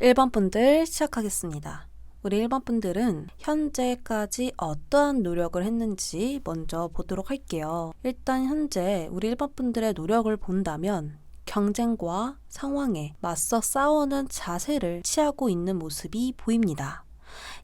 1번 분들 시작하겠습니다. 우리 1번 분들은 현재까지 어떠한 노력을 했는지 먼저 보도록 할게요. 일단 현재 우리 1번 분들의 노력을 본다면 경쟁과 상황에 맞서 싸우는 자세를 취하고 있는 모습이 보입니다.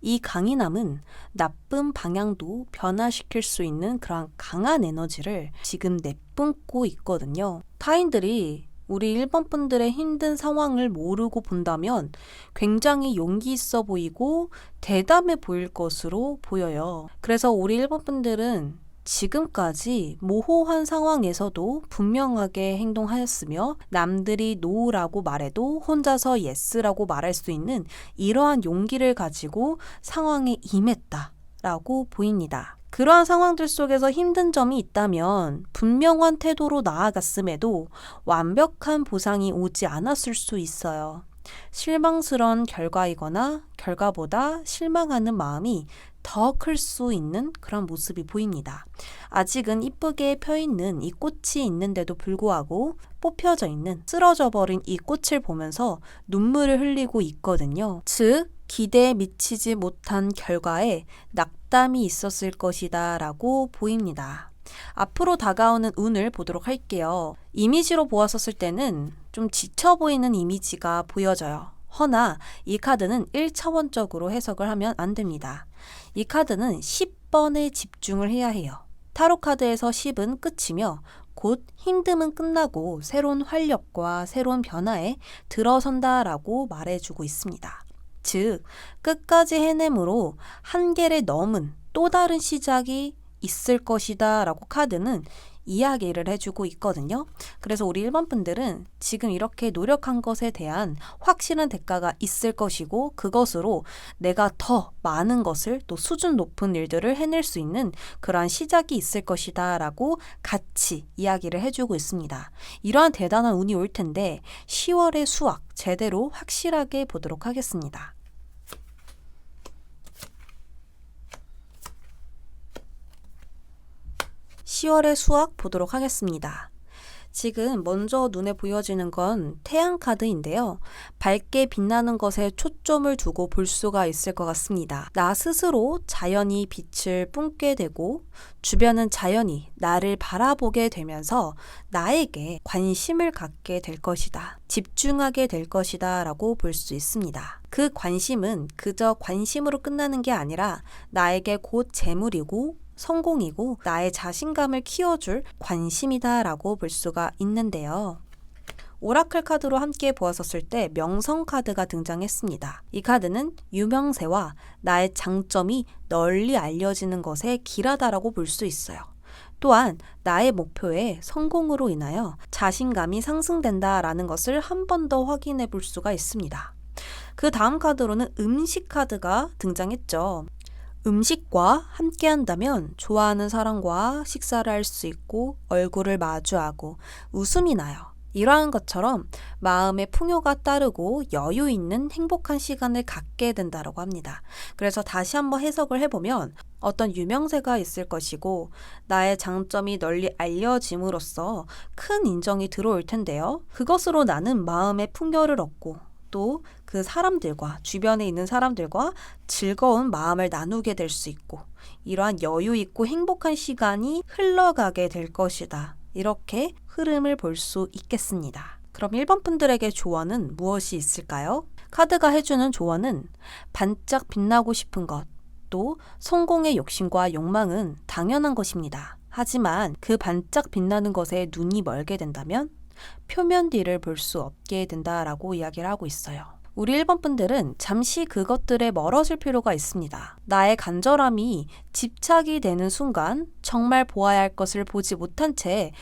이 강인함은 나쁜 방향도 변화시킬 수 있는 그런 강한 에너지를 지금 내뿜고 있거든요. 타인들이 우리 1번 분들의 힘든 상황을 모르고 본다면 굉장히 용기 있어 보이고 대담해 보일 것으로 보여요. 그래서 우리 1번 분들은 지금까지 모호한 상황에서도 분명하게 행동하였으며 남들이 노라고 말해도 혼자서 예스라고 말할 수 있는 이러한 용기를 가지고 상황에 임했다라고 보입니다. 그러한 상황들 속에서 힘든 점이 있다면 분명한 태도로 나아갔음에도 완벽한 보상이 오지 않았을 수 있어요. 실망스러운 결과이거나 결과보다 실망하는 마음이 더 클 수 있는 그런 모습이 보입니다. 아직은 이쁘게 펴있는 이 꽃이 있는데도 불구하고 뽑혀져 있는 쓰러져 버린 이 꽃을 보면서 눈물을 흘리고 있거든요. 즉 기대에 미치지 못한 결과에 낙담이 있었을 것이다 라고 보입니다. 앞으로 다가오는 운을 보도록 할게요. 이미지로 보았었을 때는 좀 지쳐 보이는 이미지가 보여져요. 허나 이 카드는 1차원적으로 해석을 하면 안 됩니다. 이 카드는 10번에 집중을 해야 해요. 타로 카드에서 10은 끝이며 곧 힘듦은 끝나고 새로운 활력과 새로운 변화에 들어선다라고 말해주고 있습니다. 즉 끝까지 해냄으로 한계를 넘은 또 다른 시작이 있을 것이다 라고 카드는 이야기를 해주고 있거든요. 그래서 우리 1번 분들은 지금 이렇게 노력한 것에 대한 확실한 대가가 있을 것이고 그것으로 내가 더 많은 것을 또 수준 높은 일들을 해낼 수 있는 그러한 시작이 있을 것이다 라고 같이 이야기를 해주고 있습니다. 이러한 대단한 운이 올 텐데 10월의 수확 제대로 확실하게 보도록 하겠습니다. 10월의 수확 보도록 하겠습니다. 지금 먼저 눈에 보여지는 건 태양 카드인데요. 밝게 빛나는 것에 초점을 두고 볼 수가 있을 것 같습니다. 나 스스로 자연히 빛을 뿜게 되고 주변은 자연히 나를 바라보게 되면서 나에게 관심을 갖게 될 것이다. 집중하게 될 것이다 라고 볼 수 있습니다. 그 관심은 그저 관심으로 끝나는 게 아니라 나에게 곧 재물이고 성공이고 나의 자신감을 키워줄 관심이다 라고 볼 수가 있는데요. 오라클 카드로 함께 보았었을 때 명성 카드가 등장했습니다. 이 카드는 유명세와 나의 장점이 널리 알려지는 것에 길하다라고 볼 수 있어요. 또한 나의 목표에 성공으로 인하여 자신감이 상승된다라는 것을 한 번 더 확인해 볼 수가 있습니다. 그 다음 카드로는 음식 카드가 등장했죠. 음식과 함께 한다면 좋아하는 사람과 식사를 할 수 있고 얼굴을 마주하고 웃음이 나요. 이러한 것처럼 마음의 풍요가 따르고 여유 있는 행복한 시간을 갖게 된다고 합니다. 그래서 다시 한번 해석을 해보면 어떤 유명세가 있을 것이고 나의 장점이 널리 알려짐으로써 큰 인정이 들어올 텐데요. 그것으로 나는 마음의 풍요를 얻고 또 그 사람들과 주변에 있는 사람들과 즐거운 마음을 나누게 될 수 있고 이러한 여유 있고 행복한 시간이 흘러가게 될 것이다. 이렇게 흐름을 볼 수 있겠습니다. 그럼 1번 분들에게 조언은 무엇이 있을까요? 카드가 해주는 조언은 반짝 빛나고 싶은 것, 또 성공의 욕심과 욕망은 당연한 것입니다. 하지만 그 반짝 빛나는 것에 눈이 멀게 된다면 표면 뒤를 볼 수 없게 된다라고 이야기를 하고 있어요. 우리 1번 분들은 잠시 그것들에 멀어질 필요가 있습니다. 나의 간절함이 집착이 되는 순간 정말 보아야 할 것을 보지 못한 채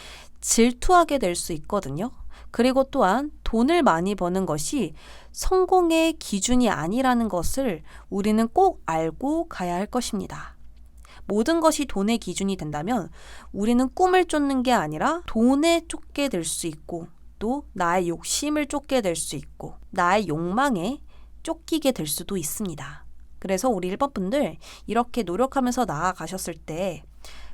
질투하게 될 수 있거든요. 그리고 또한 돈을 많이 버는 것이 성공의 기준이 아니라는 것을 우리는 꼭 알고 가야 할 것입니다. 모든 것이 돈의 기준이 된다면 우리는 꿈을 쫓는 게 아니라 돈에 쫓게 될 수 있고 또 나의 욕심을 쫓게 될 수 있고 나의 욕망에 쫓기게 될 수도 있습니다. 그래서 우리 1번 분들 이렇게 노력하면서 나아가셨을 때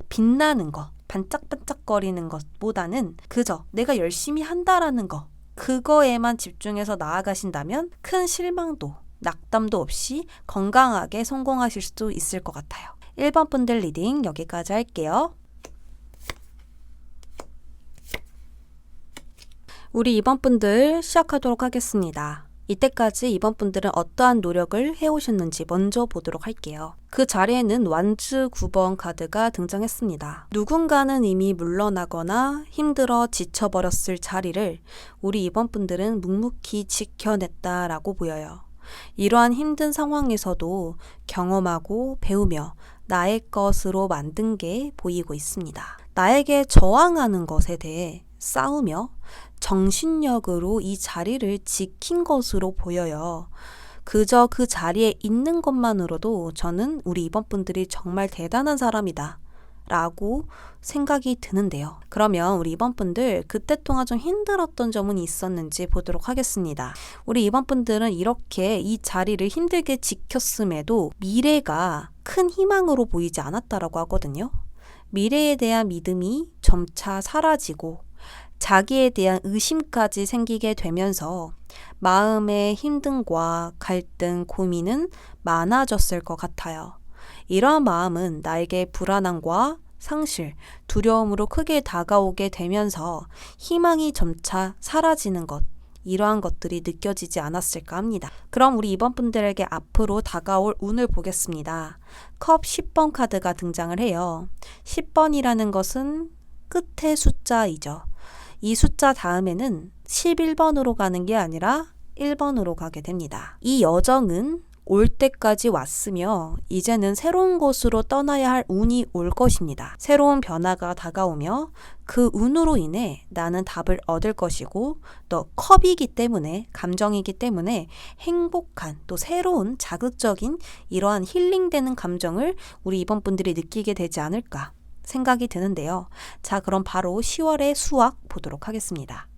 빛나는 것, 반짝반짝거리는 것보다는 그저 내가 열심히 한다라는 것 그거에만 집중해서 나아가신다면 큰 실망도 낙담도 없이 건강하게 성공하실 수도 있을 것 같아요. 1번 분들 리딩 여기까지 할게요. 우리 2번 분들 시작하도록 하겠습니다. 이때까지 2번 분들은 어떠한 노력을 해오셨는지 먼저 보도록 할게요. 그 자리에는 완즈 9번 카드가 등장했습니다. 누군가는 이미 물러나거나 힘들어 지쳐버렸을 자리를 우리 2번 분들은 묵묵히 지켜냈다라고 보여요. 이러한 힘든 상황에서도 경험하고 배우며 나의 것으로 만든 게 보이고 있습니다. 나에게 저항하는 것에 대해 싸우며 정신력으로 이 자리를 지킨 것으로 보여요. 그저 그 자리에 있는 것만으로도 저는 우리 2번 분들이 정말 대단한 사람이다 라고 생각이 드는데요. 그러면 우리 2번 분들 그때 동안 좀 힘들었던 점은 있었는지 보도록 하겠습니다. 우리 2번 분들은 이렇게 이 자리를 힘들게 지켰음에도 미래가 큰 희망으로 보이지 않았다라고 하거든요. 미래에 대한 믿음이 점차 사라지고 자기에 대한 의심까지 생기게 되면서 마음의 힘듦과 갈등, 고민은 많아졌을 것 같아요. 이러한 마음은 나에게 불안함과 상실, 두려움으로 크게 다가오게 되면서 희망이 점차 사라지는 것, 이러한 것들이 느껴지지 않았을까 합니다. 그럼 우리 2번 분들에게 앞으로 다가올 운을 보겠습니다. 컵 10번 카드가 등장을 해요. 10번이라는 것은 끝의 숫자이죠. 이 숫자 다음에는 11번으로 가는 게 아니라 1번으로 가게 됩니다. 이 여정은 올 때까지 왔으며 이제는 새로운 곳으로 떠나야 할 운이 올 것입니다. 새로운 변화가 다가오며 그 운으로 인해 나는 답을 얻을 것이고 또 컵이기 때문에 감정이기 때문에 행복한 또 새로운 자극적인 이러한 힐링되는 감정을 우리 2번 분들이 느끼게 되지 않을까 생각이 드는데요. 자, 그럼 바로 10월의 수학 보도록 하겠습니다.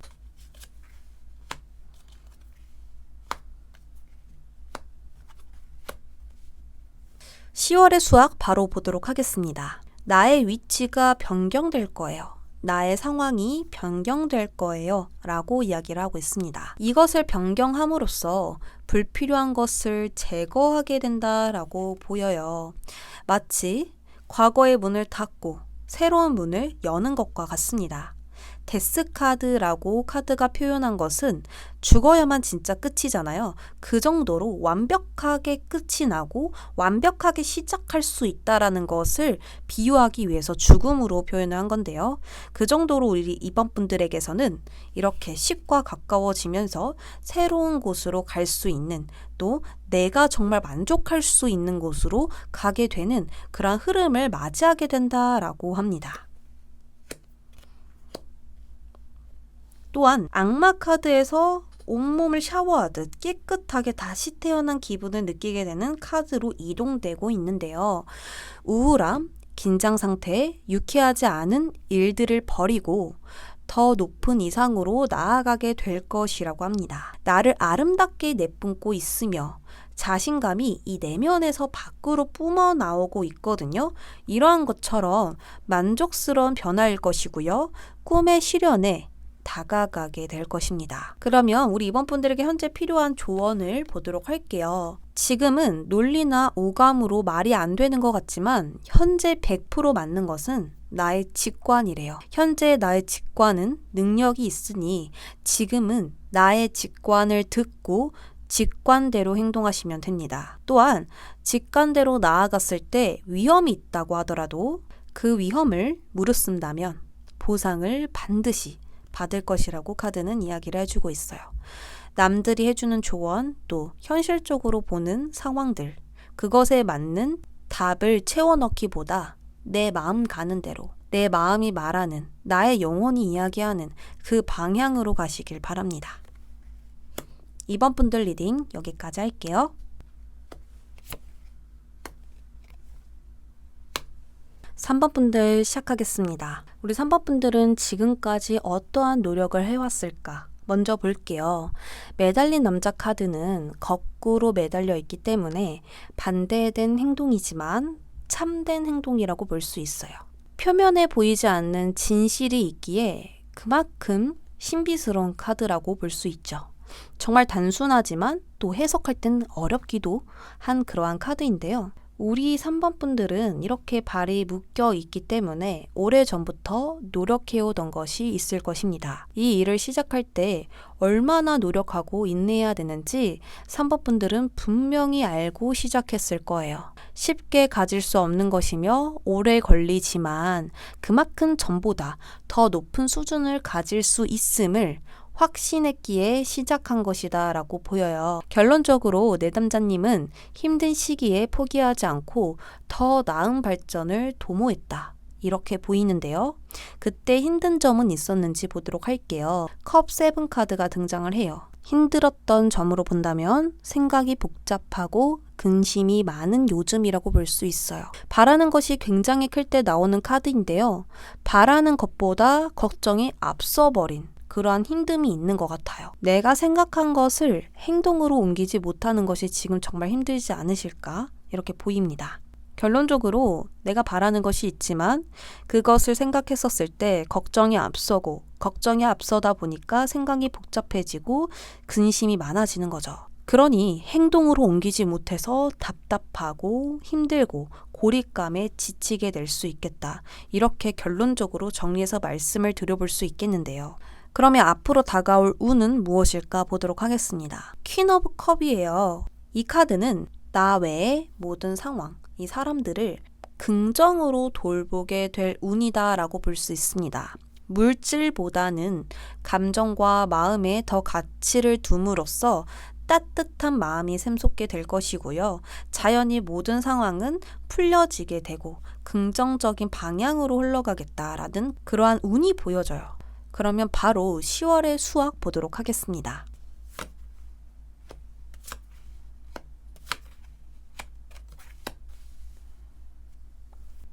(10월의) 수학 바로 보도록 하겠습니다. 나의 위치가 변경될 거예요. 나의 상황이 변경될 거예요 라고 이야기를 하고 있습니다. 이것을 변경함으로써 불필요한 것을 제거하게 된다라고 보여요. 마치 과거의 문을 닫고 새로운 문을 여는 것과 같습니다. 데스카드라고 카드가 표현한 것은 죽어야만 진짜 끝이잖아요. 그 정도로 완벽하게 끝이 나고 완벽하게 시작할 수 있다라는 것을 비유하기 위해서 죽음으로 표현을 한 건데요. 그 정도로 우리 2번 분들에게서는 이렇게 10과 가까워지면서 새로운 곳으로 갈 수 있는 또 내가 정말 만족할 수 있는 곳으로 가게 되는 그런 흐름을 맞이하게 된다라고 합니다. 또한 악마 카드에서 온몸을 샤워하듯 깨끗하게 다시 태어난 기분을 느끼게 되는 카드로 이동되고 있는데요. 우울함, 긴장 상태, 유쾌하지 않은 일들을 버리고 더 높은 이상으로 나아가게 될 것이라고 합니다. 나를 아름답게 내뿜고 있으며 자신감이 이 내면에서 밖으로 뿜어 나오고 있거든요. 이러한 것처럼 만족스러운 변화일 것이고요. 꿈의 실현에 다가가게 될 것입니다. 그러면 우리 2번 분들에게 현재 필요한 조언을 보도록 할게요. 지금은 논리나 오감으로 말이 안 되는 것 같지만 현재 100% 맞는 것은 나의 직관이래요. 현재 나의 직관은 능력이 있으니 지금은 나의 직관을 듣고 직관대로 행동하시면 됩니다. 또한 직관대로 나아갔을 때 위험이 있다고 하더라도 그 위험을 무릅쓴다면 보상을 반드시 받을 것이라고 카드는 이야기를 해주고 있어요. 남들이 해주는 조언 또 현실적으로 보는 상황들 그것에 맞는 답을 채워넣기보다 내 마음 가는 대로 내 마음이 말하는 나의 영혼이 이야기하는 그 방향으로 가시길 바랍니다. 2번 분들 리딩 여기까지 할게요. 3번 분들 시작하겠습니다. 우리 3번 분들은 지금까지 어떠한 노력을 해왔을까? 먼저 볼게요. 매달린 남자 카드는 거꾸로 매달려 있기 때문에 반대된 행동이지만 참된 행동이라고 볼 수 있어요. 표면에 보이지 않는 진실이 있기에 그만큼 신비스러운 카드라고 볼 수 있죠. 정말 단순하지만 또 해석할 땐 어렵기도 한 그러한 카드인데요. 우리 3번 분들은 이렇게 발이 묶여 있기 때문에 오래전부터 노력해오던 것이 있을 것입니다. 이 일을 시작할 때 얼마나 노력하고 인내해야 되는지 3번 분들은 분명히 알고 시작했을 거예요. 쉽게 가질 수 없는 것이며 오래 걸리지만 그만큼 전보다 더 높은 수준을 가질 수 있음을 확신했기에 시작한 것이다 라고 보여요. 결론적으로 내담자님은 힘든 시기에 포기하지 않고 더 나은 발전을 도모했다. 이렇게 보이는데요. 그때 힘든 점은 있었는지 보도록 할게요. 컵 7 카드가 등장을 해요. 힘들었던 점으로 본다면 생각이 복잡하고 근심이 많은 요즘이라고 볼 수 있어요. 바라는 것이 굉장히 클 때 나오는 카드인데요. 바라는 것보다 걱정이 앞서버린 그러한 힘듦이 있는 것 같아요. 내가 생각한 것을 행동으로 옮기지 못하는 것이 지금 정말 힘들지 않으실까? 이렇게 보입니다. 결론적으로 내가 바라는 것이 있지만 그것을 생각했었을 때 걱정이 앞서고 걱정이 앞서다 보니까 생각이 복잡해지고 근심이 많아지는 거죠. 그러니 행동으로 옮기지 못해서 답답하고 힘들고 고립감에 지치게 될 수 있겠다. 이렇게 결론적으로 정리해서 말씀을 드려볼 수 있겠는데요. 그러면 앞으로 다가올 운은 무엇일까 보도록 하겠습니다. 퀸 오브 컵이에요. 이 카드는 나 외의 모든 상황, 이 사람들을 긍정으로 돌보게 될 운이다 라고 볼 수 있습니다. 물질보다는 감정과 마음에 더 가치를 둠으로써 따뜻한 마음이 샘솟게 될 것이고요. 자연히 모든 상황은 풀려지게 되고 긍정적인 방향으로 흘러가겠다라는 그러한 운이 보여져요. 그러면 바로 10월의 수학 보도록 하겠습니다.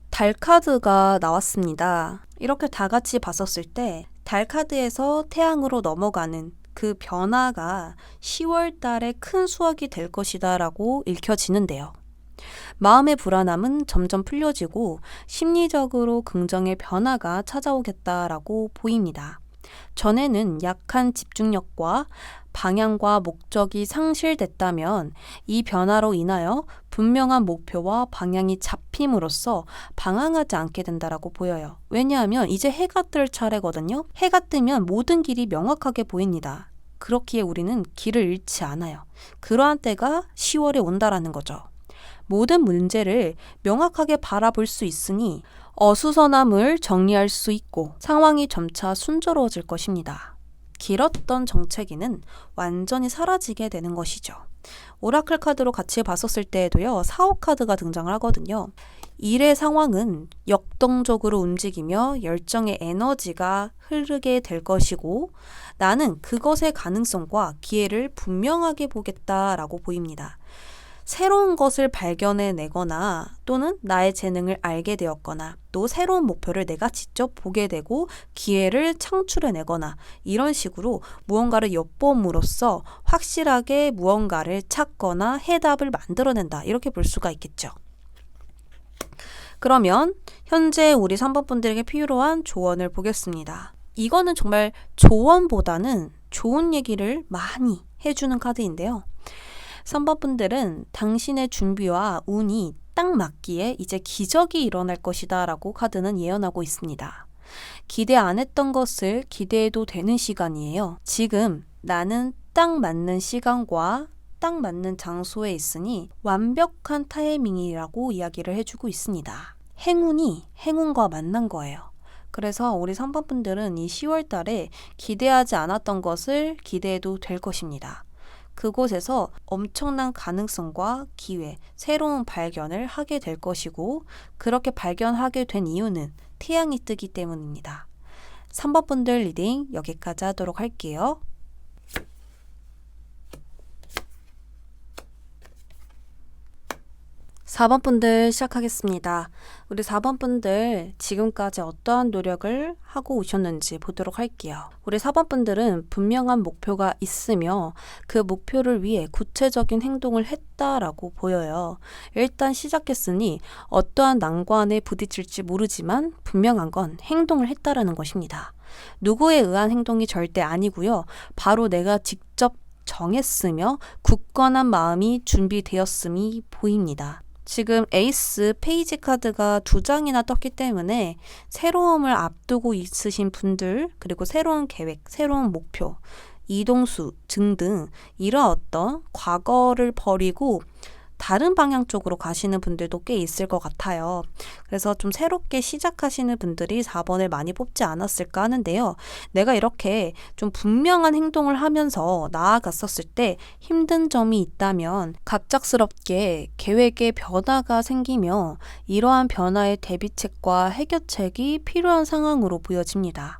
달 카드가 나왔습니다. 이렇게 다 같이 봤었을 때 달 카드에서 태양으로 넘어가는 그 변화가 10월 달에 큰 수확이 될 것이다 라고 읽혀지는데요. 마음의 불안함은 점점 풀려지고 심리적으로 긍정의 변화가 찾아오겠다라고 보입니다. 전에는 약한 집중력과 방향과 목적이 상실됐다면 이 변화로 인하여 분명한 목표와 방향이 잡힘으로써 방황하지 않게 된다라고 보여요. 왜냐하면 이제 해가 뜰 차례거든요. 해가 뜨면 모든 길이 명확하게 보입니다. 그렇기에 우리는 길을 잃지 않아요. 그러한 때가 10월에 온다라는 거죠. 모든 문제를 명확하게 바라볼 수 있으니 어수선함을 정리할 수 있고 상황이 점차 순조로워질 것입니다. 길었던 정체기는 완전히 사라지게 되는 것이죠. 오라클 카드로 같이 봤었을 때에도요. 4호 카드가 등장을 하거든요. 일의 상황은 역동적으로 움직이며 열정의 에너지가 흐르게 될 것이고 나는 그것의 가능성과 기회를 분명하게 보겠다라고 보입니다. 새로운 것을 발견해내거나 또는 나의 재능을 알게 되었거나 또 새로운 목표를 내가 직접 보게 되고 기회를 창출해내거나 이런 식으로 무언가를 엿봄으로써 확실하게 무언가를 찾거나 해답을 만들어낸다 이렇게 볼 수가 있겠죠. 그러면 현재 우리 3번 분들에게 필요한 조언을 보겠습니다. 이거는 정말 조언보다는 좋은 얘기를 많이 해주는 카드인데요. 3번 분들은 당신의 준비와 운이 딱 맞기에 이제 기적이 일어날 것이다 라고 카드는 예언하고 있습니다. 기대 안 했던 것을 기대해도 되는 시간이에요. 지금 나는 딱 맞는 시간과 딱 맞는 장소에 있으니 완벽한 타이밍이라고 이야기를 해주고 있습니다. 행운이 행운과 만난 거예요. 그래서 우리 3번 분들은 이 10월 달에 기대하지 않았던 것을 기대해도 될 것입니다. 그곳에서 엄청난 가능성과 기회, 새로운 발견을 하게 될 것이고 그렇게 발견하게 된 이유는 태양이 뜨기 때문입니다. 3번 분들 리딩 여기까지 하도록 할게요. 4번 분들 시작하겠습니다. 우리 4번 분들 지금까지 어떠한 노력을 하고 오셨는지 보도록 할게요. 우리 4번 분들은 분명한 목표가 있으며 그 목표를 위해 구체적인 행동을 했다라고 보여요. 일단 시작했으니 어떠한 난관에 부딪힐지 모르지만 분명한 건 행동을 했다라는 것입니다. 누구에 의한 행동이 절대 아니고요. 바로 내가 직접 정했으며 굳건한 마음이 준비되었음이 보입니다. 지금 에이스 페이지 카드가 2장이나 떴기 때문에 새로움을 앞두고 있으신 분들, 그리고 새로운 계획, 새로운 목표, 이동수 등등 이런 어떤 과거를 버리고 다른 방향 쪽으로 가시는 분들도 꽤 있을 것 같아요. 그래서 좀 새롭게 시작하시는 분들이 4번을 많이 뽑지 않았을까 하는데요. 내가 이렇게 좀 분명한 행동을 하면서 나아갔었을 때 힘든 점이 있다면 갑작스럽게 계획에 변화가 생기며 이러한 변화의 대비책과 해결책이 필요한 상황으로 보여집니다.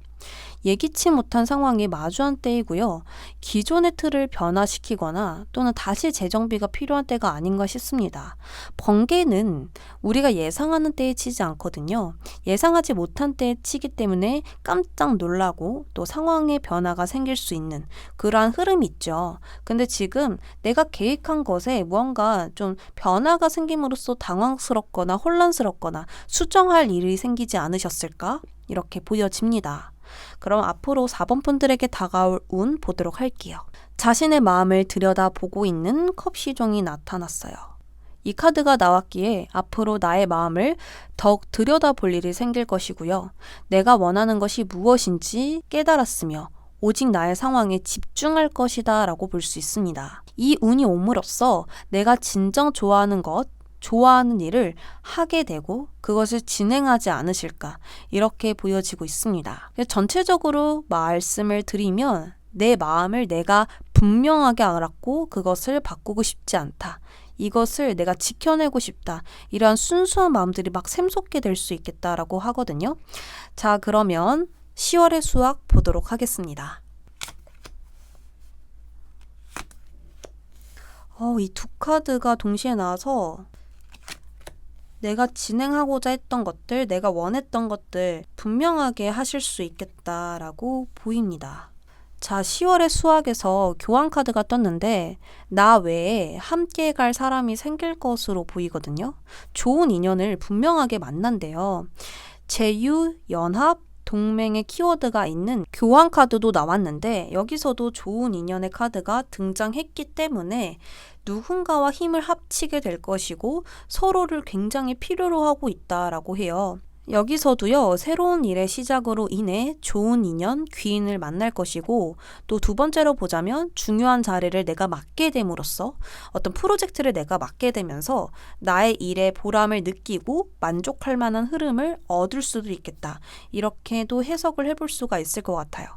예기치 못한 상황이 마주한 때이고요. 기존의 틀을 변화시키거나 또는 다시 재정비가 필요한 때가 아닌가 싶습니다. 번개는 우리가 예상하는 때에 치지 않거든요. 예상하지 못한 때에 치기 때문에 깜짝 놀라고 또 상황의 변화가 생길 수 있는 그러한 흐름이 있죠. 근데 지금 내가 계획한 것에 무언가 좀 변화가 생김으로써 당황스럽거나 혼란스럽거나 수정할 일이 생기지 않으셨을까? 이렇게 보여집니다. 그럼 앞으로 4번 분들에게 다가올 운 보도록 할게요. 자신의 마음을 들여다보고 있는 컵시종이 나타났어요. 이 카드가 나왔기에 앞으로 나의 마음을 더욱 들여다볼 일이 생길 것이고요. 내가 원하는 것이 무엇인지 깨달았으며 오직 나의 상황에 집중할 것이다 라고 볼 수 있습니다. 이 운이 옴으로써 내가 진정 좋아하는 것, 좋아하는 일을 하게 되고 그것을 진행하지 않으실까 이렇게 보여지고 있습니다. 전체적으로 말씀을 드리면 내 마음을 내가 분명하게 알았고 그것을 바꾸고 싶지 않다. 이것을 내가 지켜내고 싶다. 이러한 순수한 마음들이 막 샘솟게 될 수 있겠다라고 하거든요. 자, 그러면 10월의 수학 보도록 하겠습니다. 이 두 카드가 동시에 나와서 내가 진행하고자 했던 것들, 내가 원했던 것들 분명하게 하실 수 있겠다라고 보입니다. 자, 10월의 수학에서 교환 카드가 떴는데 나 외에 함께 갈 사람이 생길 것으로 보이거든요. 좋은 인연을 분명하게 만난대요. 제휴, 연합, 동맹의 키워드가 있는 교환 카드도 나왔는데 여기서도 좋은 인연의 카드가 등장했기 때문에 누군가와 힘을 합치게 될 것이고 서로를 굉장히 필요로 하고 있다라고 해요. 여기서도요, 새로운 일의 시작으로 인해 좋은 인연, 귀인을 만날 것이고 또 두 번째로 보자면 중요한 자리를 내가 맡게 됨으로써 어떤 프로젝트를 내가 맡게 되면서 나의 일에 보람을 느끼고 만족할 만한 흐름을 얻을 수도 있겠다. 이렇게도 해석을 해볼 수가 있을 것 같아요.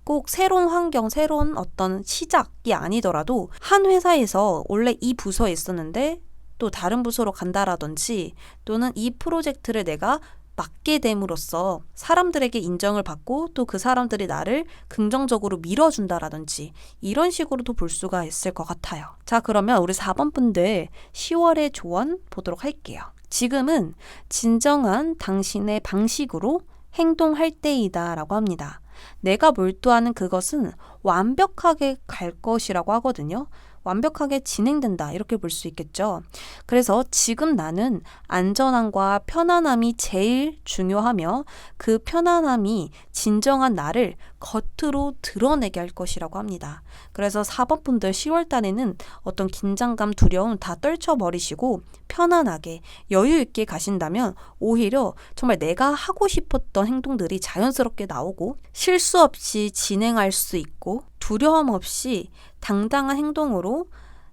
꼭 새로운 환경, 새로운 어떤 시작이 아니더라도 한 회사에서 원래 이 부서에 있었는데 또 다른 부서로 간다라든지 또는 이 프로젝트를 내가 맡게 됨으로써 사람들에게 인정을 받고 또 그 사람들이 나를 긍정적으로 밀어준다라든지 이런 식으로도 볼 수가 있을 것 같아요. 자, 그러면 우리 4번 분들 10월의 조언 보도록 할게요. 지금은 진정한 당신의 방식으로 행동할 때이다 라고 합니다. 내가 몰두하는 그것은 완벽하게 갈 것이라고 하거든요. 완벽하게 진행된다 이렇게 볼 수 있겠죠. 그래서 지금 나는 안전함과 편안함이 제일 중요하며 그 편안함이 진정한 나를 겉으로 드러내게 할 것이라고 합니다. 그래서 4번 분들 10월 달에는 어떤 긴장감, 두려움 다 떨쳐버리시고 편안하게 여유 있게 가신다면 오히려 정말 내가 하고 싶었던 행동들이 자연스럽게 나오고 실수 없이 진행할 수 있고 두려움 없이 당당한 행동으로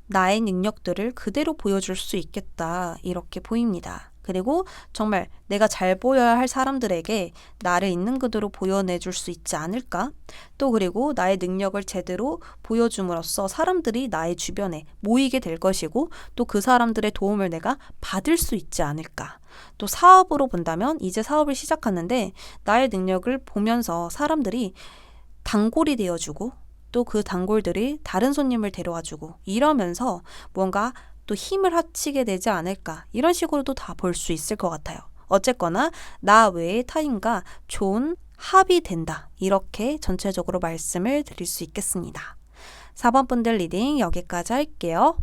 나의 능력들을 그대로 보여줄 수 있겠다 이렇게 보입니다. 그리고 정말 내가 잘 보여야 할 사람들에게 나를 있는 그대로 보여내줄 수 있지 않을까? 또 그리고 나의 능력을 제대로 보여줌으로써 사람들이 나의 주변에 모이게 될 것이고 또 그 사람들의 도움을 내가 받을 수 있지 않을까? 또 사업으로 본다면 이제 사업을 시작하는데 나의 능력을 보면서 사람들이 단골이 되어주고 또 그 단골들이 다른 손님을 데려와주고 이러면서 뭔가 또 힘을 합치게 되지 않을까 이런 식으로도 다 볼 수 있을 것 같아요. 어쨌거나 나 외의 타인과 좋은 합이 된다 이렇게 전체적으로 말씀을 드릴 수 있겠습니다. 4번 분들 리딩 여기까지 할게요.